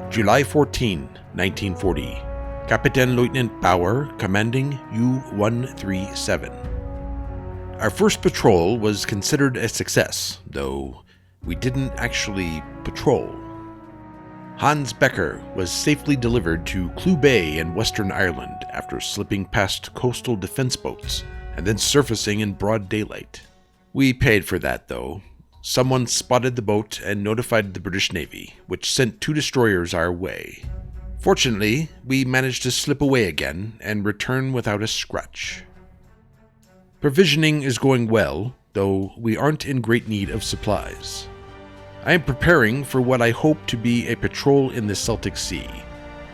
July 14, 1940. Captain Lieutenant Bauer, commanding U-137. Our first patrol was considered a success, though we didn't actually patrol. Hans Becker was safely delivered to Clew Bay in Western Ireland after slipping past coastal defense boats and then surfacing in broad daylight. We paid for that, though. Someone spotted the boat and notified the British Navy, which sent 2 destroyers our way. Fortunately, we managed to slip away again and return without a scratch. Provisioning is going well, though we aren't in great need of supplies. I am preparing for what I hope to be a patrol in the Celtic Sea,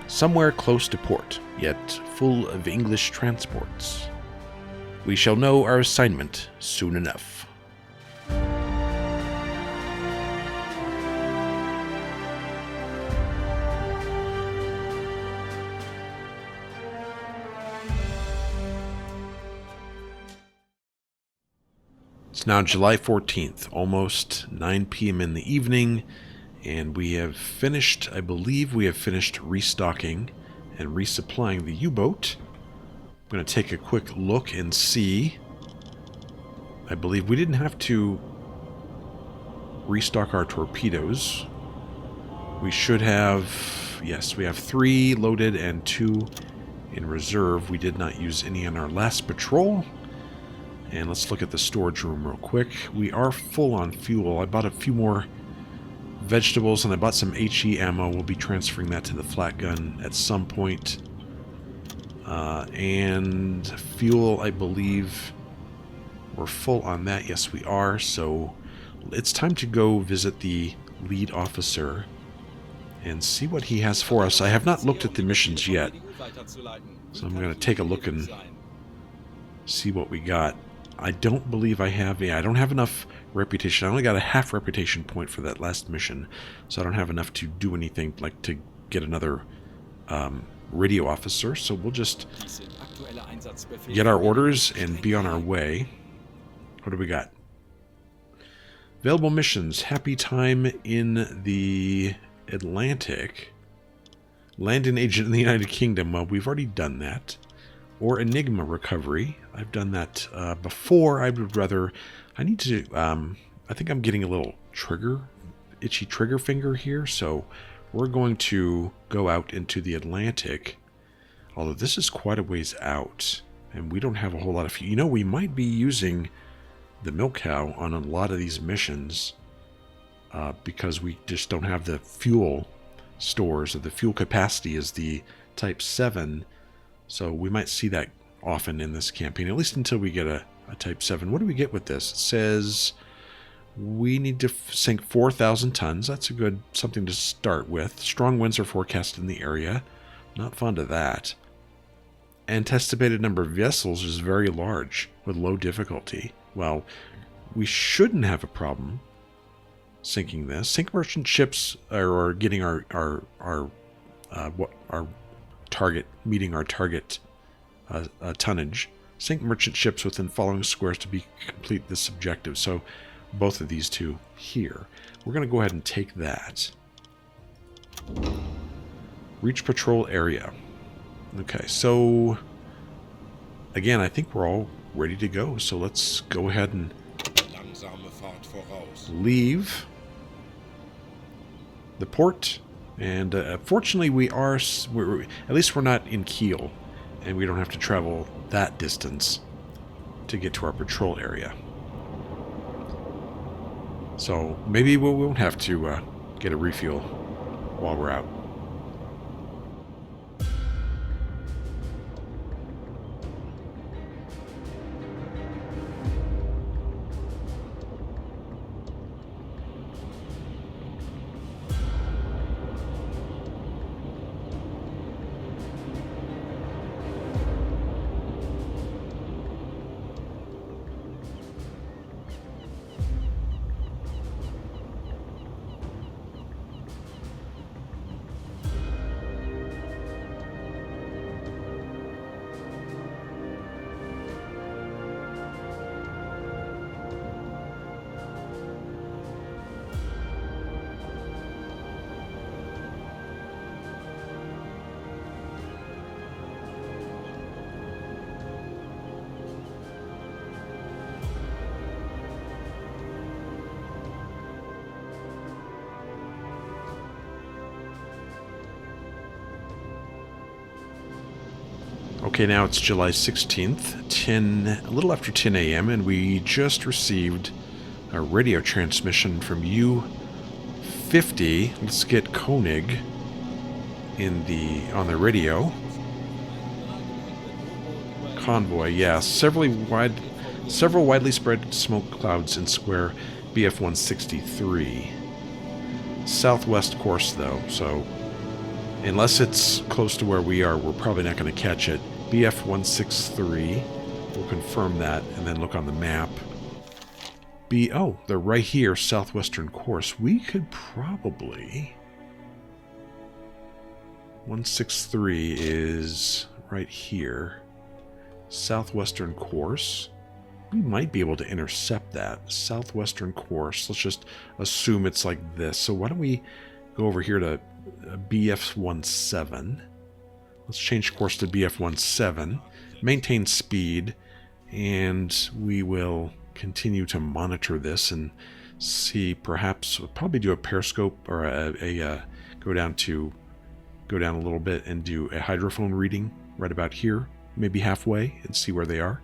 somewhere close to port, yet full of English transports. We shall know our assignment soon enough. It's now July 14th, almost 9 p.m. in the evening, and we have finished, I believe we have finished restocking and resupplying the U-boat. I'm going to take a quick look and see. I believe we didn't have to restock our torpedoes. We should have, yes, we have 3 loaded and 2 in reserve. We did not use any on our last patrol. And let's look at the storage room real quick. We are full on fuel. I bought a few more vegetables and I bought some HE ammo. We'll be transferring that to the flat gun at some point. And fuel, I believe we're full on that. Yes, we are. So it's time to go visit the lead officer and see what he has for us. I have not looked at the missions yet, so I'm going to take a look and see what we got. I don't believe I have, I don't have enough reputation. I only got a half reputation point for that last mission, so I don't have enough to do anything like to get another radio officer. So we'll just get our orders and be on our way. What do we got? Available missions. Happy time in the Atlantic. Land an agent in the United Kingdom. Well, we've already done that. Or Enigma recovery. I've done that before. I would rather... I need to... I think I'm getting a little itchy trigger finger here, so we're going to go out into the Atlantic. Although this is quite a ways out, and we don't have a whole lot of fuel. You know, we might be using the milk cow on a lot of these missions because we just don't have the fuel stores, or the fuel capacity is the Type 7. So we might see that often in this campaign, at least until we get a Type 7. What do we get with this? It says we need to sink 4,000 tons. That's a good something to start with. Strong winds are forecast in the area. Not fond of that. Anticipated number of vessels is very large with low difficulty. Well, we shouldn't have a problem sinking this. Sink merchant ships or getting our target, meeting our target tonnage. Sink merchant ships within following squares to complete this objective. So both of these two here. We're going to go ahead and take that. Reach patrol area. Okay, so again, I think we're all ready to go. So let's go ahead and leave the port. And fortunately, we're at least we're not in Kiel, and we don't have to travel that distance to get to our patrol area. So maybe we won't have to get a refuel while we're out. Okay, now it's July 16th, a little after 10 a.m., and we just received a radio transmission from U-50. Let's get Koenig on the radio. Convoy, yeah. Several widely spread smoke clouds in square BF-163. Southwest course, though, so unless it's close to where we are, we're probably not going to catch it. BF-163, we'll confirm that, and then look on the map. Oh, they're right here, southwestern course. We could probably... 163 is right here. Southwestern course. We might be able to intercept that. Southwestern course. Let's just assume it's like this. So why don't we go over here to BF-17. Let's change course to BF-17. Maintain speed. And we will continue to monitor this and see, perhaps, we'll probably do a periscope or go down a little bit and do a hydrophone reading right about here, maybe halfway, and see where they are.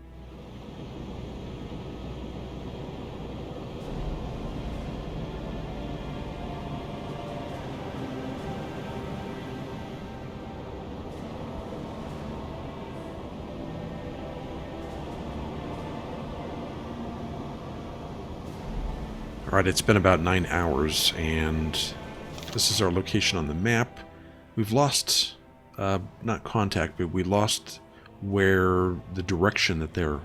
Alright, it's been about 9 hours, and this is our location on the map. We've lost, not contact, but we lost where the direction that they're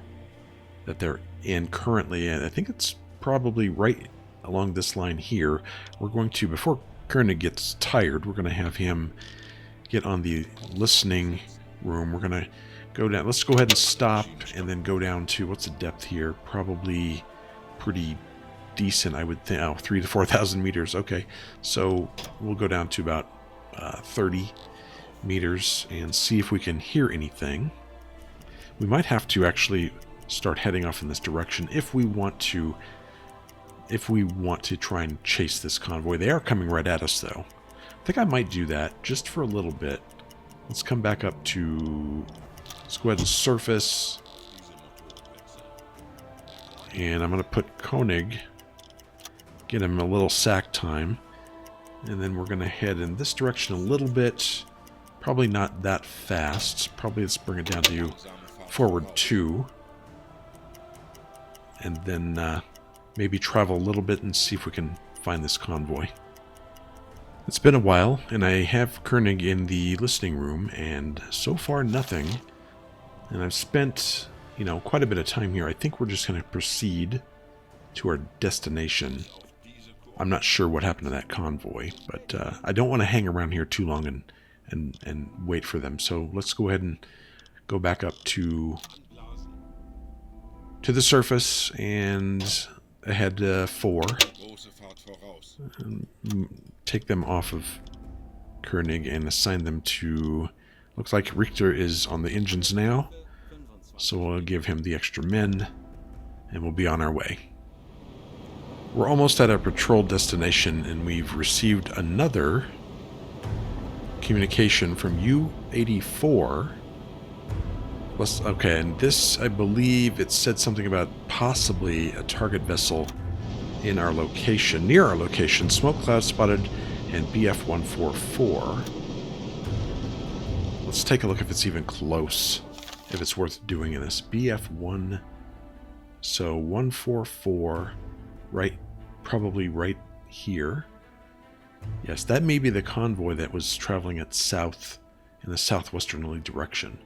in currently, and I think it's probably right along this line here. We're going to, before Koenig gets tired, we're going to have him get on the listening room. We're going to go down. Let's go ahead and stop, and then go down to, what's the depth here? Probably pretty decent, I would think. Oh, 3,000 to 4,000 meters. Okay, so we'll go down to about 30 meters and see if we can hear anything. We might have to actually start heading off in this direction if we want to try and chase this convoy. They are coming right at us, though. I think I might do that just for a little bit. Let's come back up to... Let's go ahead and surface. And I'm going to put Koenig, get him a little sack time. And then we're going to head in this direction a little bit. Probably not that fast. Probably let's bring it down to forward 2. And then maybe travel a little bit and see if we can find this convoy. It's been a while, and I have Koenig in the listening room, and so far nothing. And I've spent, quite a bit of time here. I think we're just going to proceed to our destination. I'm not sure what happened to that convoy, but I don't want to hang around here too long and wait for them. So let's go ahead and go back up to the surface and ahead 4. And take them off of Koenig and assign them to... Looks like Richter is on the engines now. So we'll give him the extra men, and we'll be on our way. We're almost at our patrol destination, and we've received another communication from U-84. Okay, and this, I believe, it said something about possibly a target vessel in our location, near our location. Smoke cloud spotted and BF-144. Let's take a look if it's even close, if it's worth doing in this. BF-1, so 144, right, probably right here. Yes, that may be the convoy that was traveling in the southwesterly direction.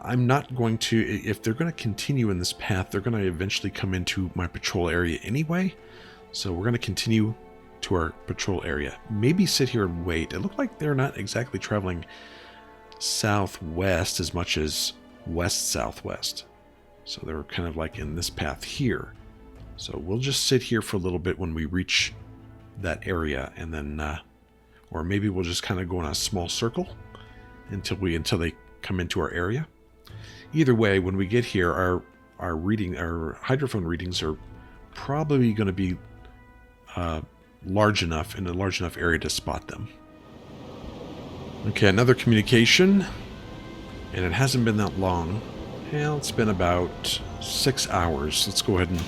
I'm not going to, if they're going to continue in this path, they're going to eventually come into my patrol area anyway. So we're going to continue to our patrol area. Maybe sit here and wait. It looked like they're not exactly traveling southwest as much as west-southwest. So they're kind of like in this path here. So we'll just sit here for a little bit when we reach that area, and then, or maybe we'll just kind of go in a small circle until they come into our area. Either way, when we get here, our hydrophone readings are probably going to be large enough, in a large enough area to spot them. Okay, another communication. And it hasn't been that long. Well, it's been about 6 hours. Let's go ahead and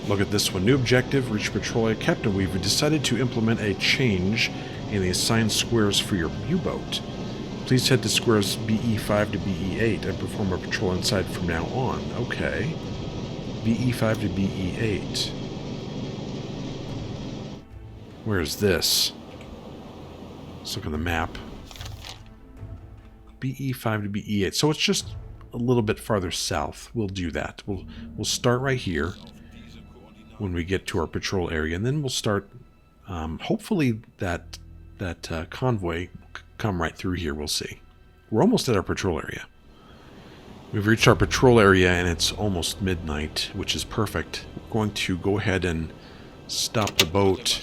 look at this one. New objective, reach patrol area. Captain, we've decided to implement a change in the assigned squares for your U-boat. Please head to squares BE5 to BE8 and perform a patrol inside from now on. Okay. BE5 to BE8. Where's this? Let's look on the map. BE5 to BE8. So it's just a little bit farther south. We'll do that. We'll start right here when we get to our patrol area, and then we'll start. Hopefully that convoy will come right through here. We'll see. We're almost at our patrol area. We've reached our patrol area, and it's almost midnight, which is perfect. We're going to go ahead and stop the boat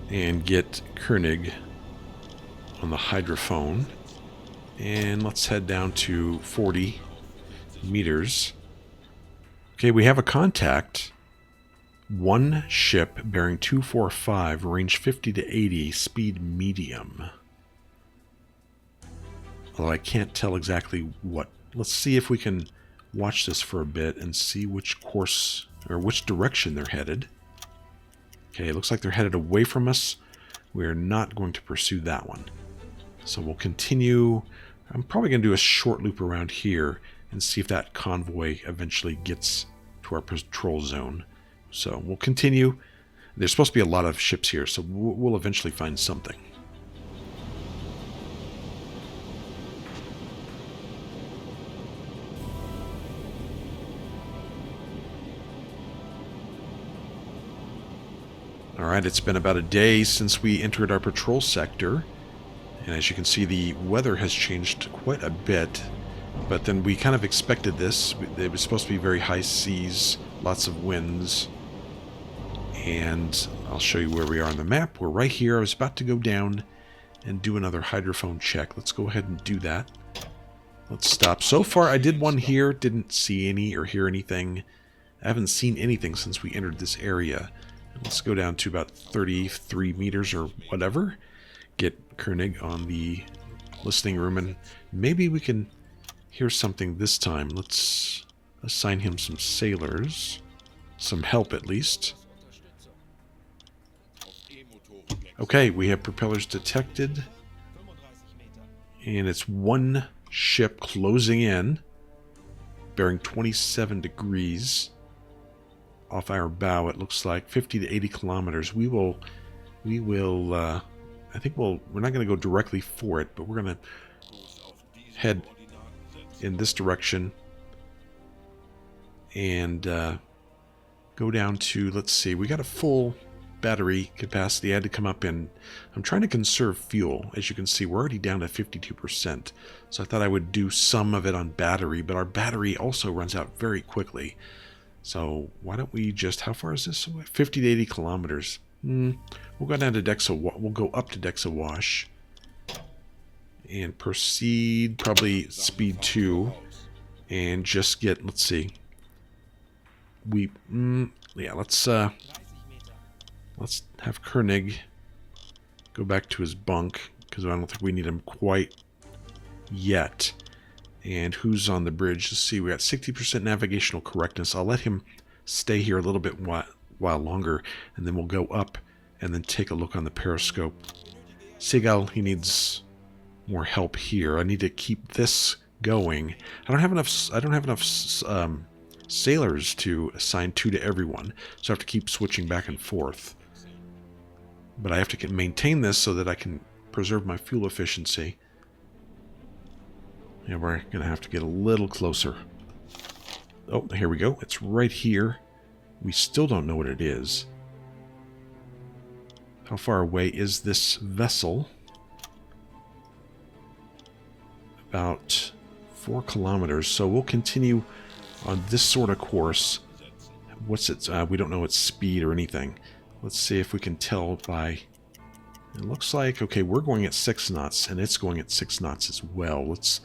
and get Koenig on the hydrophone. And let's head down to 40 meters. Okay, we have a contact. One ship bearing 245, range 50 to 80, speed medium. Although I can't tell exactly what. Let's see if we can watch this for a bit and see which course or which direction they're headed. Okay, it looks like they're headed away from us. We are not going to pursue that one. So we'll continue. I'm probably going to do a short loop around here and see if that convoy eventually gets to our patrol zone. So we'll continue. There's supposed to be a lot of ships here, so we'll eventually find something. Alright, it's been about a day since we entered our patrol sector. And as you can see, the weather has changed quite a bit. But then we kind of expected this. It was supposed to be very high seas, lots of winds. And I'll show you where we are on the map. We're right here. I was about to go down and do another hydrophone check. Let's go ahead and do that. Let's stop. So far, I did one here. Didn't see any or hear anything. I haven't seen anything since we entered this area. Let's go down to about 33 meters or whatever. Get Koenig on the listening room, and maybe we can hear something this time. Let's assign him some sailors. Some help, at least. Okay, we have propellers detected. And it's one ship closing in, bearing 27 degrees. Off our bow, it looks like 50 to 80 kilometers. We will I think we're not going to go directly for it, but we're going to head in this direction and go down to, let's see, we got a full battery capacity. I had to come up and I'm trying to conserve fuel. As you can see, we're already down to 52%. So I thought I would do some of it on battery, but our battery also runs out very quickly. So why don't we just, how far is this away? 50 to 80 kilometers. We'll go down to we'll go up to Dexawash and proceed probably speed 2 and just get, let's see. Yeah, let's have Koenig go back to his bunk because I don't think we need him quite yet. And who's on the bridge? Let's see, we got 60% navigational correctness. I'll let him stay here a little bit while longer, and then we'll go up and then take a look on the periscope. Seagull, he needs more help here. I need to keep this going. I don't have enough sailors to assign 2 to everyone, so I have to keep switching back and forth. But I have to maintain this so that I can preserve my fuel efficiency. And we're going to have to get a little closer. Oh, here we go. It's right here. We still don't know what it is. How far away is this vessel? About 4 kilometers. So we'll continue on this sort of course. What's its? We don't know its speed or anything. Let's see if we can tell by... It looks like, okay, we're going at 6 knots, and it's going at 6 knots as well. Let's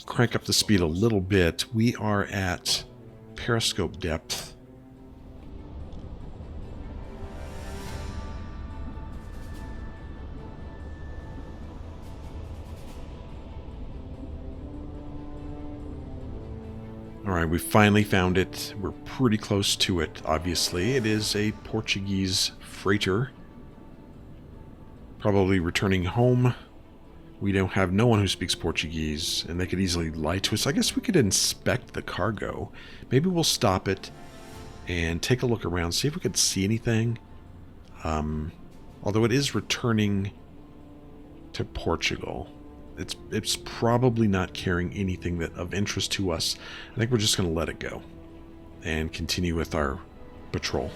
crank up the speed a little bit. We are at periscope depth. we finally found it. We're pretty close to it, obviously. It is a Portuguese freighter. Probably returning home. We don't have no one who speaks Portuguese, and they could easily lie to us. I guess we could inspect the cargo. Maybe we'll stop it and take a look around, see if we could see anything. Although it is returning to Portugal. It's probably not carrying anything that of interest to us. I think we're just going to let it go and continue with our patrol.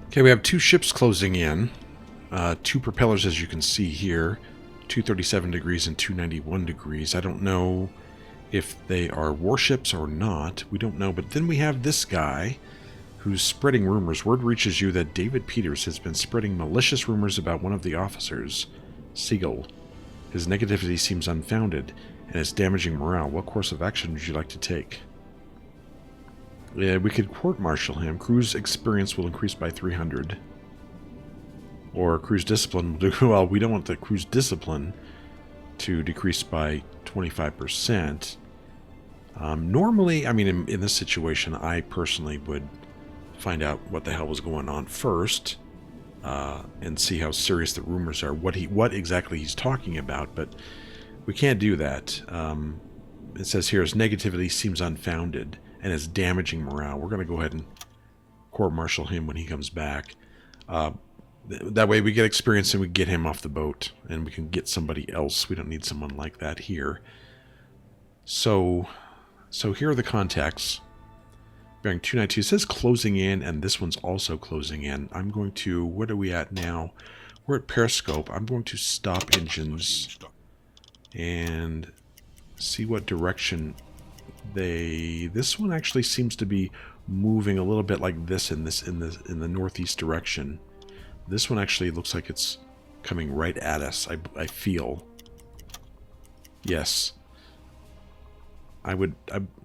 Okay, we have two ships closing in. Two propellers, as you can see here. 237 degrees and 291 degrees. I don't know if they are warships or not. We don't know. But then we have this guy who's spreading rumors. Word reaches you that David Peters has been spreading malicious rumors about one of the officers, Siegel. His negativity seems unfounded and is damaging morale. What course of action would you like to take? Yeah, we could court-martial him. Cruise experience will increase by 300. Or cruise discipline will do well. We don't want the cruise discipline to decrease by 25%. Normally, I mean, in this situation, I personally would find out what the hell was going on first, and see how serious the rumors are, what exactly he's talking about. But we can't do that. It says here, his negativity seems unfounded and is damaging morale. We're going to go ahead and court-martial him when he comes back. That way we get experience and we get him off the boat, and we can get somebody else. We don't need someone like that here. So here are the contacts. Bearing 292. It says closing in, and this one's also closing in. I'm going to... What are we at now? We're at Periscope. I'm going to stop engines and see what direction they... This one actually seems to be moving a little bit like this in the northeast direction. This one actually looks like it's coming right at us, I feel. Yes. I would...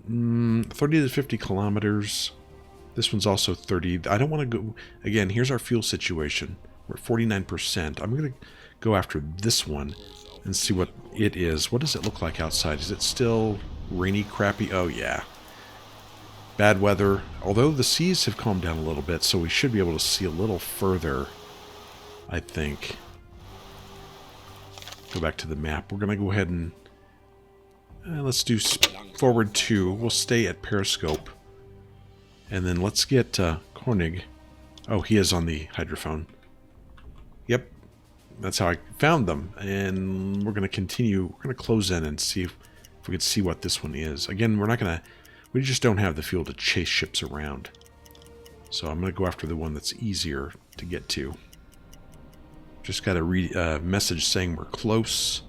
30 to 50 kilometers. This one's also 30. I don't want to go... Again, here's our fuel situation. We're at 49%. I'm going to go after this one and see what it is. What does it look like outside? Is it still rainy, crappy? Oh, yeah. Bad weather. Although the seas have calmed down a little bit, so we should be able to see a little further, I think. Go back to the map. We're going to go ahead and... let's do forward 2. We'll stay at Periscope. And then let's get Koenig. Oh, he is on the hydrophone. Yep. That's how I found them. And we're going to continue. We're going to close in and see if we can see what this one is. Again, we're not going to... We just don't have the fuel to chase ships around. So I'm going to go after the one that's easier to get to. Just got a message saying we're close.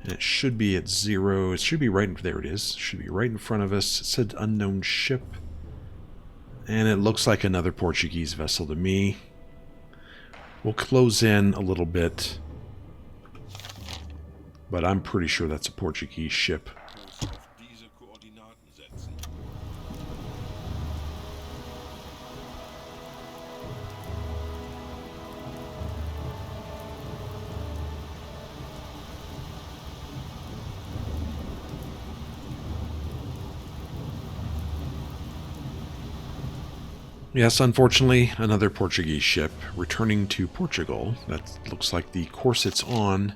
And it should be at 0. It should be right... There it is. It should be right in front of us. It said unknown ship. And it looks like another Portuguese vessel to me. We'll close in a little bit. But I'm pretty sure that's a Portuguese ship. Yes, unfortunately, another Portuguese ship returning to Portugal. That looks like the course it's on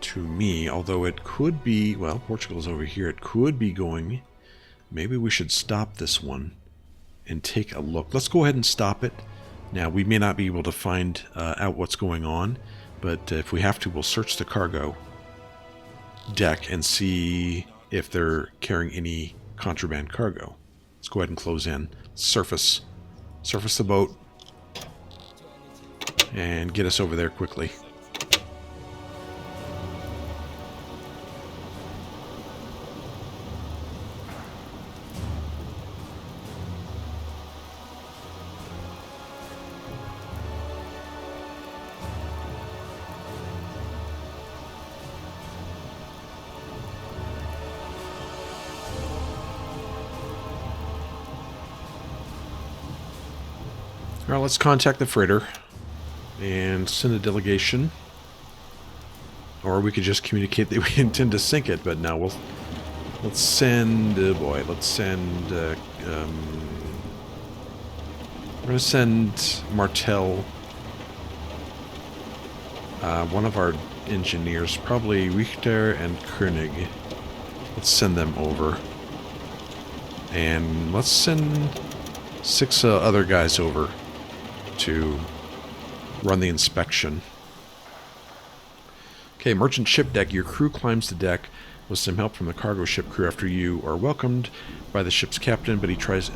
to me, although it could be... Well, Portugal's over here. It could be going... Maybe we should stop this one and take a look. Let's go ahead and stop it. Now, we may not be able to find out what's going on, but if we have to, we'll search the cargo deck and see if they're carrying any contraband cargo. Let's go ahead and close in. Surface the boat. And get us over there quickly. Alright, let's contact the freighter and send a delegation. Or we could just communicate that we intend to sink it, but no, let's send, let's send, we're going to send Martel, one of our engineers, probably Richter and Koenig. Let's send them over. And let's send 6 other guys over to run the inspection. Okay, merchant ship deck. Your crew climbs the deck with some help from the cargo ship crew after you are welcomed by the ship's captain, but he tries...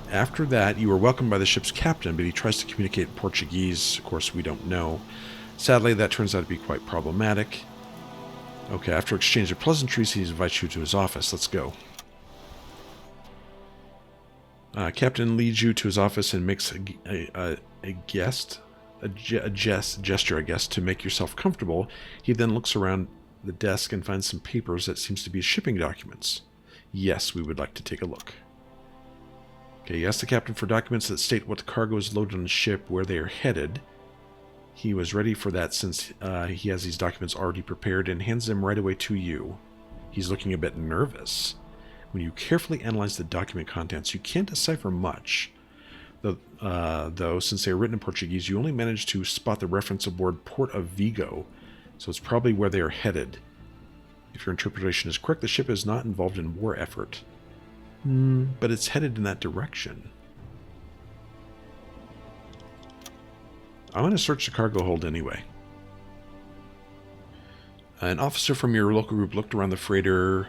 After that, you are welcomed by the ship's captain, but he tries to communicate in Portuguese. Of course, we don't know. Sadly, that turns out to be quite problematic. Okay, after exchange of pleasantries, he invites you to his office. Let's go. Captain leads you to his office and makes a gesture, I guess, to make yourself comfortable. He then looks around the desk and finds some papers that seems to be shipping documents. Yes, we would like to take a look. Okay, he asks the captain for documents that state what cargo is loaded on the ship, where they are headed. He was ready for that since he has these documents already prepared and hands them right away to you. He's looking a bit nervous. When you carefully analyze the document contents, you can't decipher much. Though, since they are written in Portuguese, you only manage to spot the reference aboard Port of Vigo, so it's probably where they are headed. If your interpretation is correct, the ship is not involved in war effort. But it's headed in that direction. I'm going to search the cargo hold anyway. An officer from your local group looked around the freighter.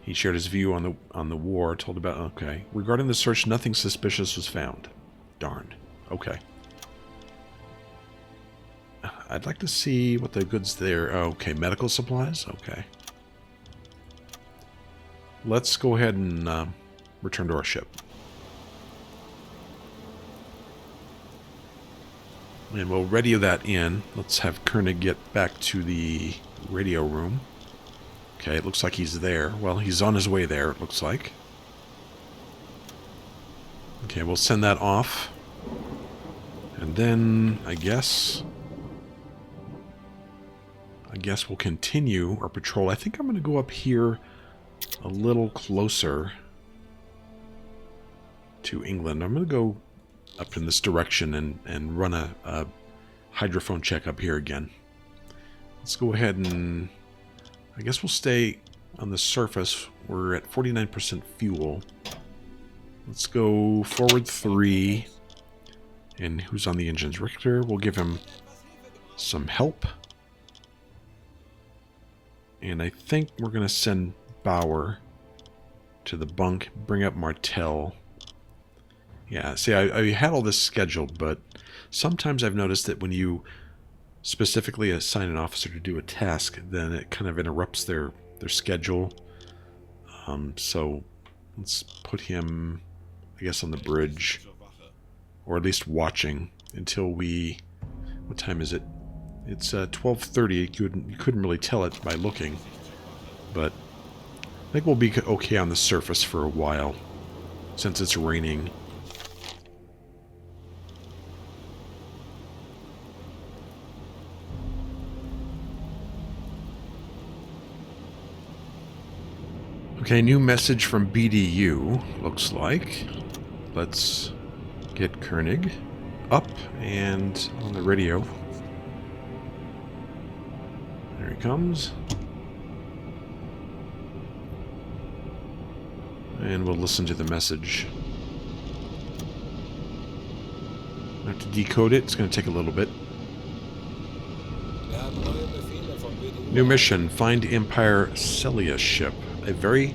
He shared his view on the war, told about... Okay. Regarding the search, nothing suspicious was found. Darned. Okay. I'd like to see what the goods there... Okay, medical supplies? Okay. Let's go ahead and return to our ship. And we'll radio that in. Let's have Koenig get back to the radio room. Okay, it looks like he's there. Well, he's on his way there, it looks like. Okay, we'll send that off. And then, I guess we'll continue our patrol. I think I'm going to go up here a little closer to England. I'm going to go up in this direction and run a hydrophone check up here again. Let's go ahead and... I guess we'll stay on the surface. We're at 49% fuel. Let's go forward 3. And who's on the engines? Richter. We'll give him some help. And I think we're going to send Bauer to the bunk. Bring up Martel. Yeah, see, I had all this scheduled, but sometimes I've noticed that when you specifically assign an officer to do a task, then it kind of interrupts their schedule. So let's put him, I guess, on the bridge, or at least watching until we... What time is it? It's 12:30. You couldn't really tell it by looking, but I think we'll be okay on the surface for a while since it's raining. Okay, new message from BDU, looks like. Let's get Koenig up and on the radio. There he comes. And we'll listen to the message. I have to decode it. It's going to take a little bit. New mission. Find Empire Celia ship. A very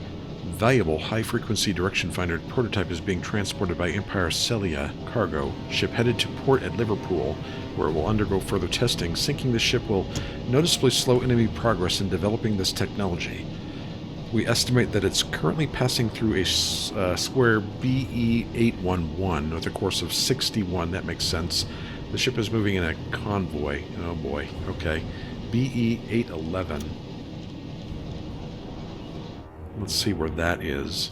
valuable high-frequency direction finder prototype is being transported by Empire Celia cargo ship headed to port at Liverpool, where it will undergo further testing. Sinking the ship will noticeably slow enemy progress in developing this technology. We estimate that it's currently passing through a square BE-811 with a course of 61. That makes sense. The ship is moving in a convoy. Oh boy. Okay. BE-811. Let's see where that is.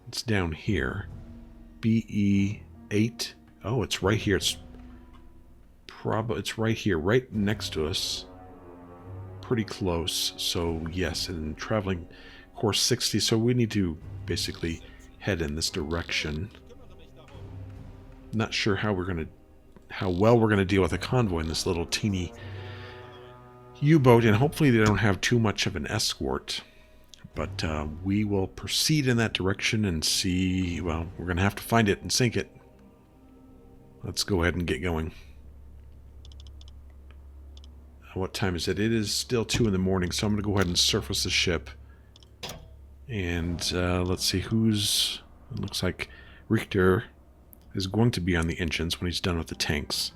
It's down here. BE8. Oh, it's right here. It's right here, right next to us. Pretty close. So yes, and traveling course 60. So we need to basically head in this direction. Not sure how well we're gonna deal with a convoy in this little teeny U-boat, and hopefully they don't have too much of an escort. But we will proceed in that direction and see. Well, we're gonna have to find it and sink it. Let's go ahead and get going. What time is it? It is still 2 in the morning, so I'm going to go ahead and surface the ship. And let's see who's... It looks like Richter is going to be on the engines when he's done with the tanks.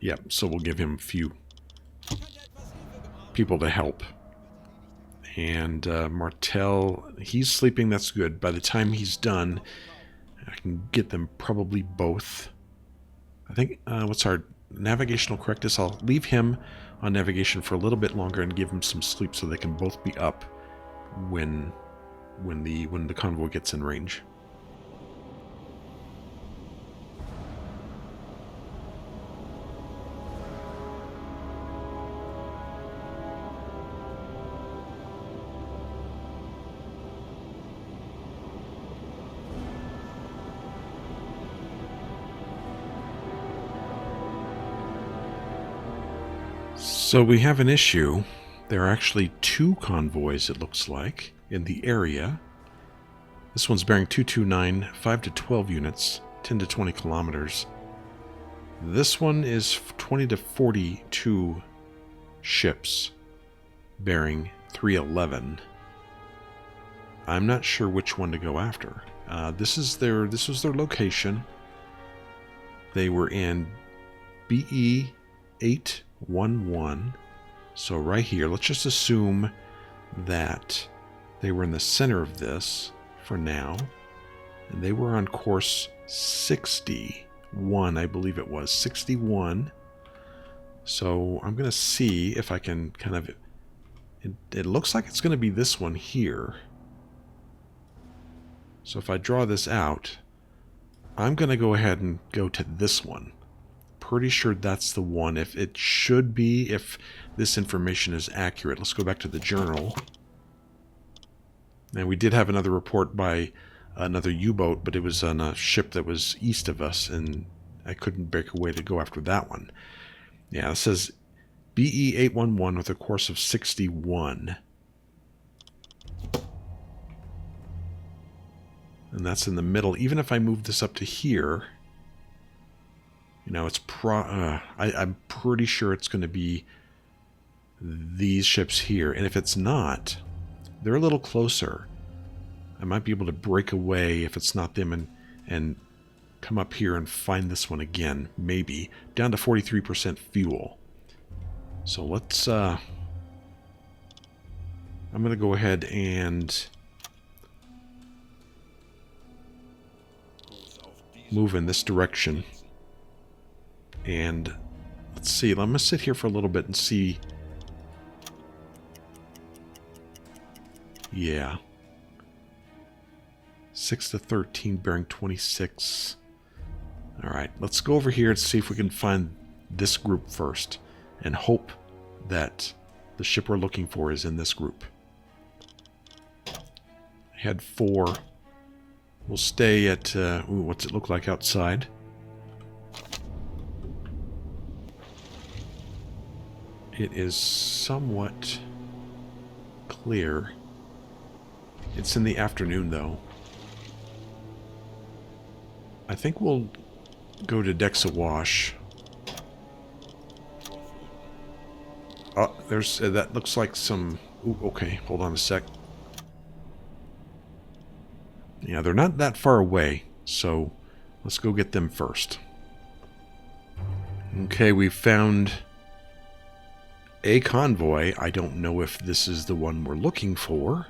Yep, so we'll give him a few people to help. And Martel, he's sleeping, that's good. By the time he's done, I can get them probably both. I think, what's our navigational correctness? I'll leave him on navigation for a little bit longer and give him some sleep so they can both be up when the convoy gets in range. So we have an issue. There are actually 2 convoys, it looks like, in the area. This one's bearing 229, 5 to 12 units, 10 to 20 kilometers. This one is 20 to 42 ships, bearing 311. I'm not sure which one to go after. This was their location. They were in BE 811. So right here, let's just assume that they were in the center of this for now. And they were on course 61, I believe it was. 61. So I'm going to see if I can kind of... It looks like it's going to be this one here. So if I draw this out, I'm going to go ahead and go to this one. Pretty sure that's the one. If it should be, if this information is accurate. Let's go back to the journal. And we did have another report by another U-boat, but it was on a ship that was east of us, and I couldn't break away to go after that one. Yeah, it says BE 811 with a course of 61. And that's in the middle. Even if I move this up to here, you know, it's I'm pretty sure it's going to be these ships here. And if it's not, they're a little closer. I might be able to break away if it's not them and come up here and find this one again. Maybe. Down to 43% fuel. So let's... I'm going to go ahead and move in this direction. And let's see, I'm going to sit here for a little bit and see. Yeah. 6 to 13, bearing 26. Alright, let's go over here and see if we can find this group first. And hope that the ship we're looking for is in this group. Head 4. We'll stay at, what's it look like outside? It is somewhat clear. It's in the afternoon, though. I think we'll go to decks awash. Oh, there's that looks like some... Ooh, okay, hold on a sec. Yeah, they're not that far away, so let's go get them first. Okay, we found a convoy. I don't know if this is the one we're looking for,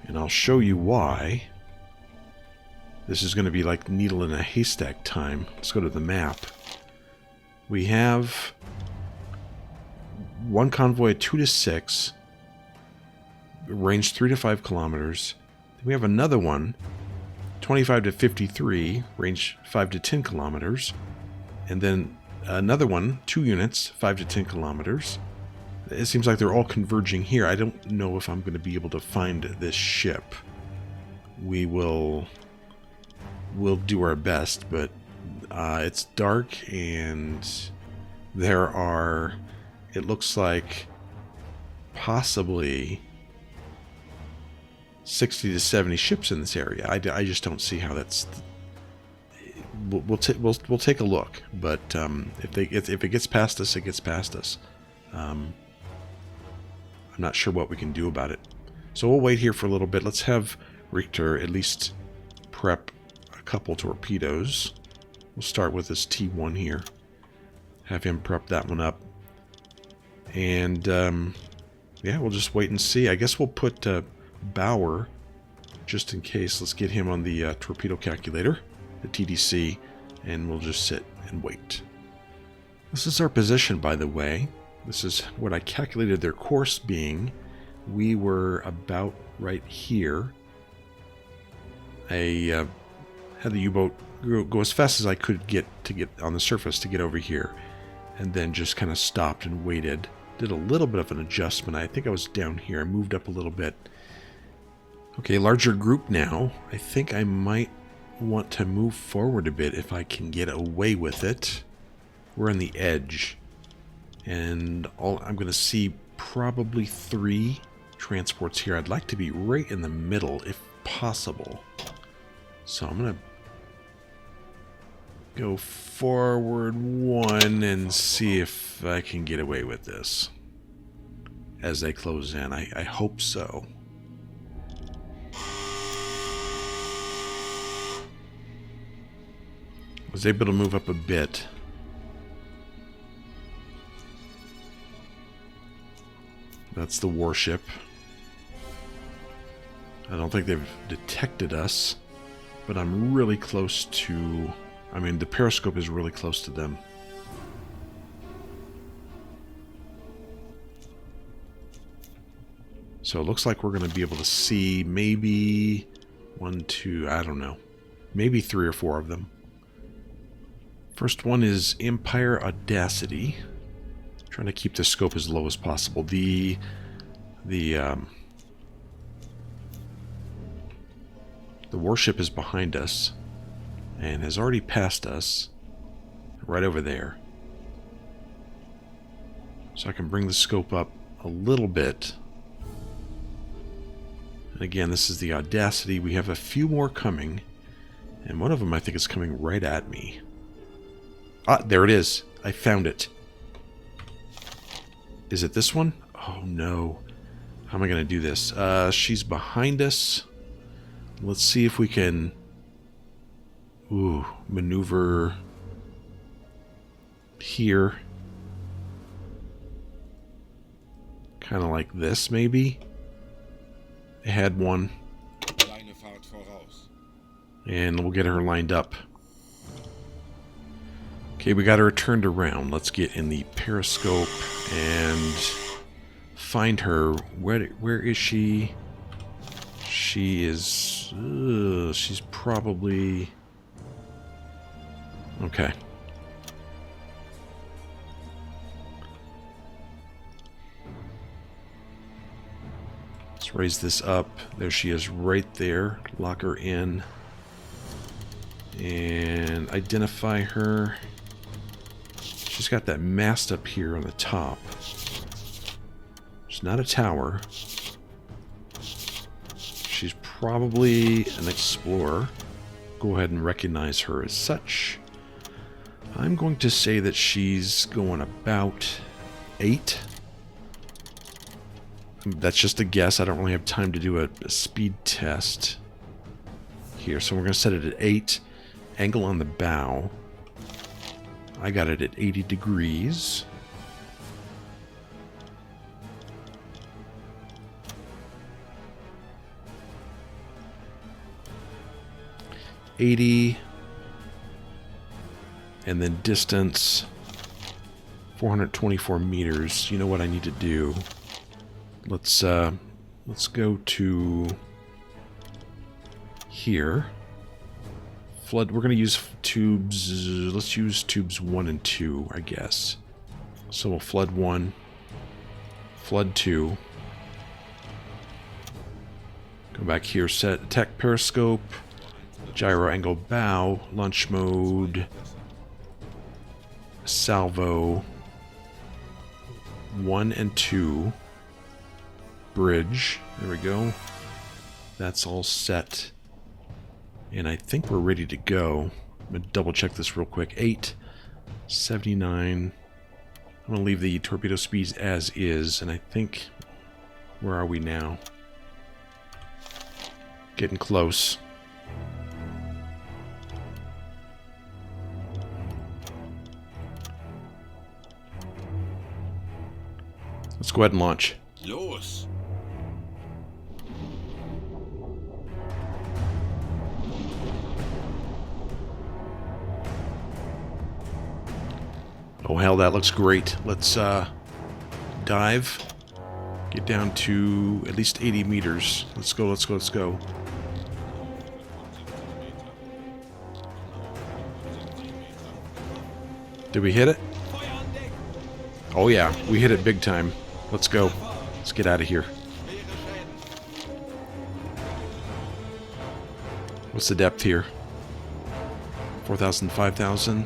and I'll show you why. This is going to be like needle in a haystack time. Let's go to the map. We have one convoy at 2 to 6, range 3 to 5 kilometers. Then we have another one 25 to 53, range 5 to 10 kilometers. And then another one, 2 units, 5 to 10 kilometers. It seems like they're all converging here. I don't know if I'm going to be able to find this ship. We'll do our best, but it's dark and there are, it looks like, possibly 60 to 70 ships in this area. I just don't see how that's. We'll take a look, but if it gets past us, it gets past us. I'm not sure what we can do about it, so we'll wait here for a little bit. Let's have Richter at least prep a couple torpedoes. We'll start with this T1 here. Have him prep that one up, and yeah, we'll just wait and see. I guess we'll put Bauer just in case. Let's get him on the torpedo calculator, the TDC, and we'll just sit and wait. This is our position, by the way. This is what I calculated their course being. We were about right here. I had the U-boat go as fast as I could get on the surface to get over here, and then just kind of stopped and waited. Did a little bit of an adjustment. I think I was down here. I moved up a little bit. Okay, larger group now. I think I might want to move forward a bit if I can get away with it. We're on the edge. And I'm going to see probably 3 transports here. I'd like to be right in the middle if possible. So I'm going to go forward 1 and see if I can get away with this as they close in. I hope so. Was able to move up a bit. That's the warship. I don't think they've detected us, but I'm really close to... I mean, the periscope is really close to them. So it looks like we're going to be able to see maybe 1, 2, I don't know. Maybe 3 or 4 of them. First one is Empire Audacity. Trying to keep the scope as low as possible. The warship is behind us and has already passed us right over there. So I can bring the scope up a little bit. And again, this is the Audacity. We have a few more coming, and one of them I think is coming right at me. Ah, there it is. I found it. Is it this one? Oh no. How am I going to do this? She's behind us. Let's see if we can maneuver here. Kind of like this, maybe. I had one. And we'll get her lined up. Okay, we got her turned around. Let's get in the periscope and find her. Where is she? She is... she's probably... Okay. Let's raise this up. There she is right there. Lock her in. And identify her. She's got that mast up here on the top. She's not a tower. She's probably an explorer. Go ahead and recognize her as such. I'm going to say that she's going about 8. That's just a guess. I don't really have time to do a speed test here. So we're going to set it at 8. Angle on the bow. I got it at 80 degrees. $80, and then distance 424 meters. You know what I need to do? Let's go to here. flood. We're going to use tubes. Let's use tubes 1 and 2, I guess. So we'll flood 1, flood 2. Go back here, set attack periscope, gyro angle bow, launch mode, salvo, 1 and 2, bridge. There we go. That's all set. And I think we're ready to go. I'm going to double check this real quick. 879. I'm going to leave the torpedo speeds as is. And I think, where are we now? Getting close. Let's go ahead and launch. Los. Oh hell, that looks great. Let's dive. Get down to at least 80 meters. Let's go, let's go, let's go. Did we hit it? Oh yeah, we hit it big time. Let's go. Let's get out of here. What's the depth here? 4,000, 5,000.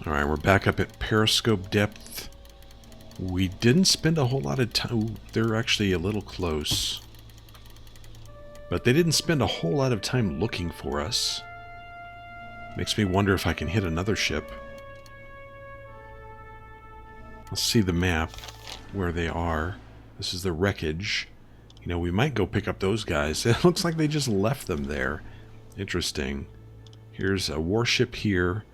Alright, we're back up at periscope depth. We didn't spend a whole lot of time. They're actually a little close. But they didn't spend a whole lot of time looking for us. Makes me wonder if I can hit another ship. Let's see the map, where they are. This is the wreckage. You know, we might go pick up those guys. It looks like they just left them there. Interesting. Here's a warship here.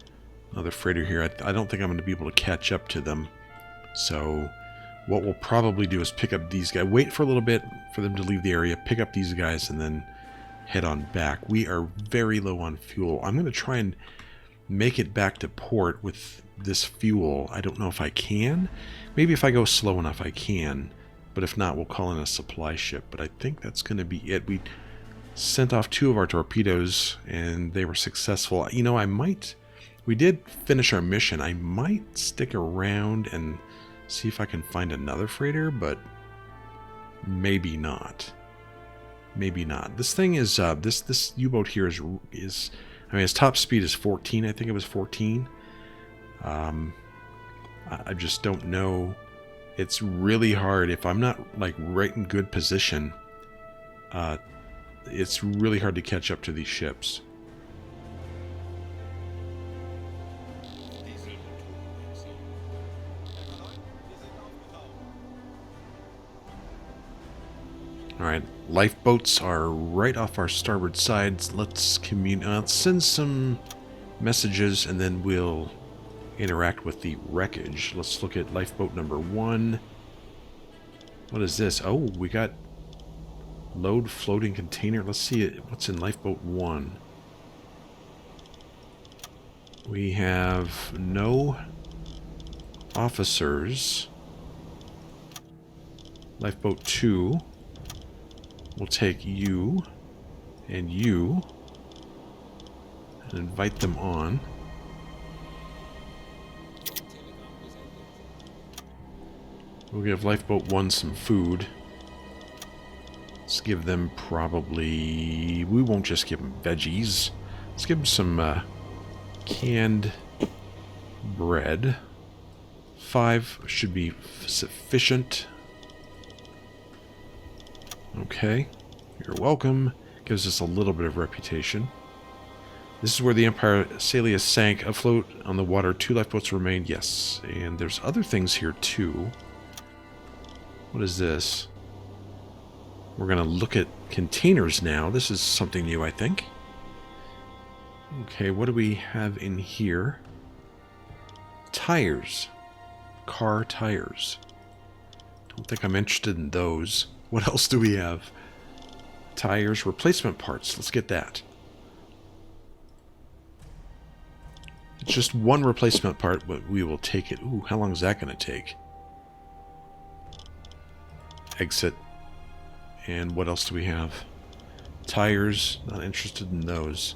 Another freighter here. I don't think I'm going to be able to catch up to them. So what we'll probably do is pick up these guys. Wait for a little bit for them to leave the area. Pick up these guys and then head on back. We are very low on fuel. I'm going to try and make it back to port with this fuel. I don't know if I can. Maybe if I go slow enough I can. But if not, we'll call in a supply ship. But I think that's going to be it. We sent off 2 of our torpedoes and they were successful. You know, we did finish our mission. I might stick around and see if I can find another freighter, but maybe not. Maybe not. This thing is this U-boat here is I mean, its top speed is 14. I think it was 14. I just don't know. It's really hard if I'm not like right in good position. It's really hard to catch up to these ships. Alright, lifeboats are right off our starboard sides. Let's send some messages and then we'll interact with the wreckage. Let's look at lifeboat number 1. What is this? Oh, we got load floating container. Let's see it. What's in lifeboat 1? We have no officers. Lifeboat 2. We'll take you and you. and invite them on. We'll give Lifeboat 1 some food. Let's give them probably... We won't just give them veggies. Let's give them some canned bread. 5 should be sufficient. Okay. You're welcome. Gives us a little bit of reputation. This is where the Empire S.A sank. Afloat on the water, 2 lifeboats remained. Yes. And there's other things here too. What is this? We're going to look at containers now. This is something new, I think. Okay, what do we have in here? Tires. Car tires. Don't think I'm interested in those. What else do we have? Tires, replacement parts. Let's get that. It's just 1 replacement part, but we will take it. Ooh, how long is that going to take? Exit. And what else do we have? Tires. Not interested in those.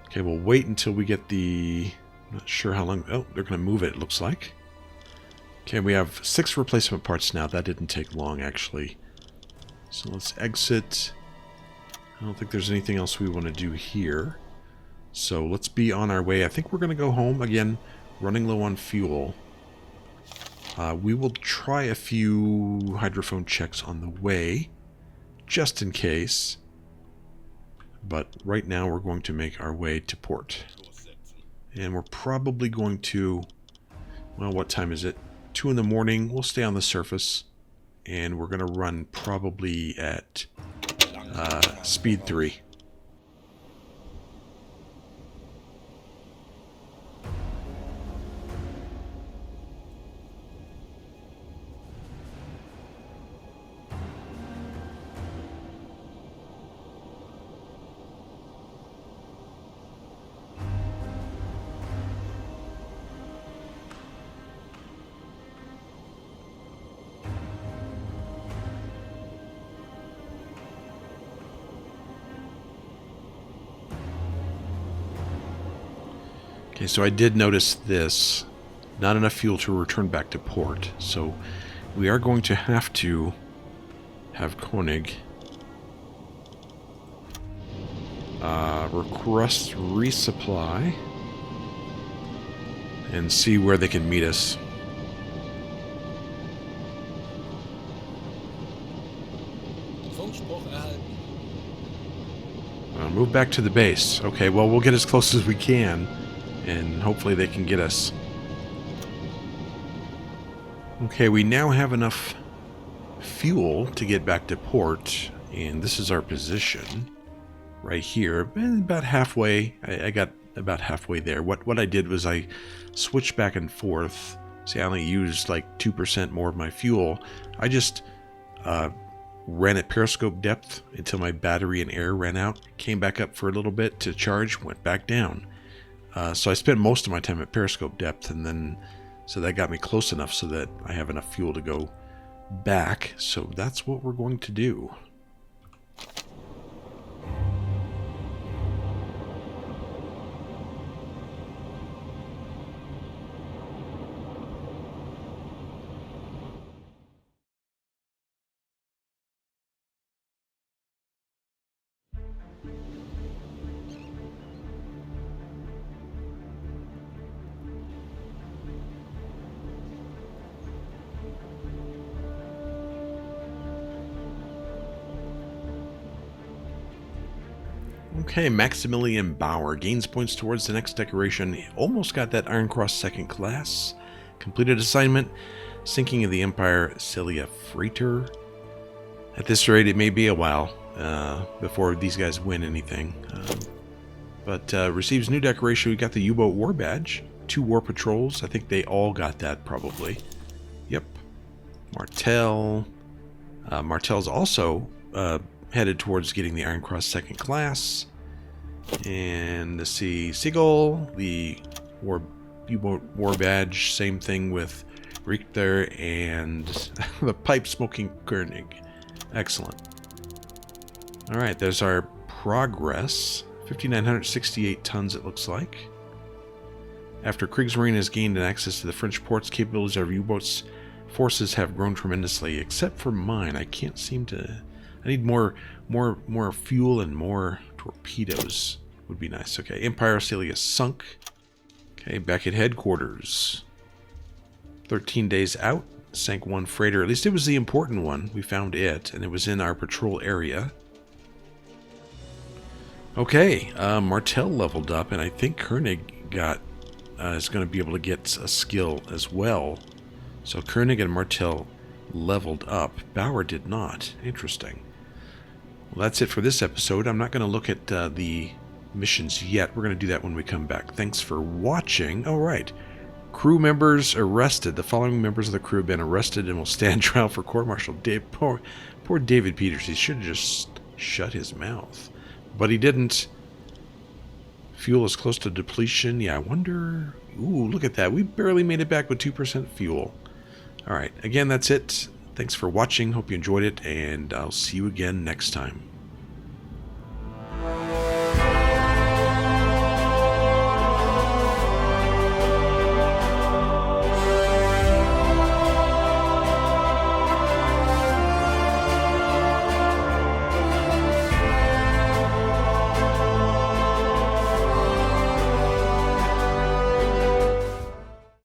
Okay, we'll wait until we get the... Not sure how long... Oh, they're going to move it, looks like. Okay, we have 6 replacement parts now. That didn't take long, actually. So let's exit. I don't think there's anything else we want to do here. So let's be on our way. I think we're going to go home. Again, running low on fuel. We will try a few hydrophone checks on the way, just in case. But right now we're going to make our way to port. And we're probably going to... Well, what time is it? 2 in the morning. We'll stay on the surface. And we're going to run probably at speed 3. Okay, so I did notice this. Not enough fuel to return back to port. So we are going to have have Koenig request resupply and see where they can meet us. Move back to the base. Okay, well, we'll get as close as we can. And hopefully they can get us. Okay, we now have enough fuel to get back to port. And this is our position. Right here. About halfway. I got about halfway there. What I did was I switched back and forth. See, I only used like 2% more of my fuel. I just ran at periscope depth until my battery and air ran out. Came back up for a little bit to charge. Went back down. So I spent most of my time at periscope depth, and then so that got me close enough so that I have enough fuel to go back. So that's what we're going to do. Okay, Maximilian Bauer gains points towards the next decoration. Almost got that Iron Cross second class. Completed assignment. Sinking of the Empire S.A freighter. At this rate, it may be a while before these guys win anything. But receives new decoration. We got the U-boat war badge. 2 war patrols. I think they all got that probably. Yep. Martel. Martel's also headed towards getting the Iron Cross second class. And let's see, Seagull, the U-boat war badge, same thing with Richter and the pipe smoking Koenig. Excellent. Alright, there's our progress. 5,968 tons, it looks like. After Kriegsmarine has gained access to the French ports, capabilities of U-boats forces have grown tremendously, except for mine. I can't seem to... I need more fuel and more torpedoes. Would be nice. Okay, Empire Celia sunk. Okay, back at headquarters. 13 days out. Sank one freighter. At least it was the important one. We found it, and it was in our patrol area. Okay, Martel leveled up, and I think Koenig got is going to be able to get a skill as well. So Koenig and Martel leveled up. Bauer did not. Interesting. Well, that's it for this episode. I'm not going to look at the missions yet. We're going to do that when we come back. Thanks for watching. All right. Crew members arrested. The following members of the crew have been arrested and will stand trial for court-martial. Poor David Peters. He should have just shut his mouth. But he didn't. Fuel is close to depletion. Yeah, I wonder... Ooh, look at that. We barely made it back with 2% fuel. All right. Again, that's it. Thanks for watching. Hope you enjoyed it, and I'll see you again next time.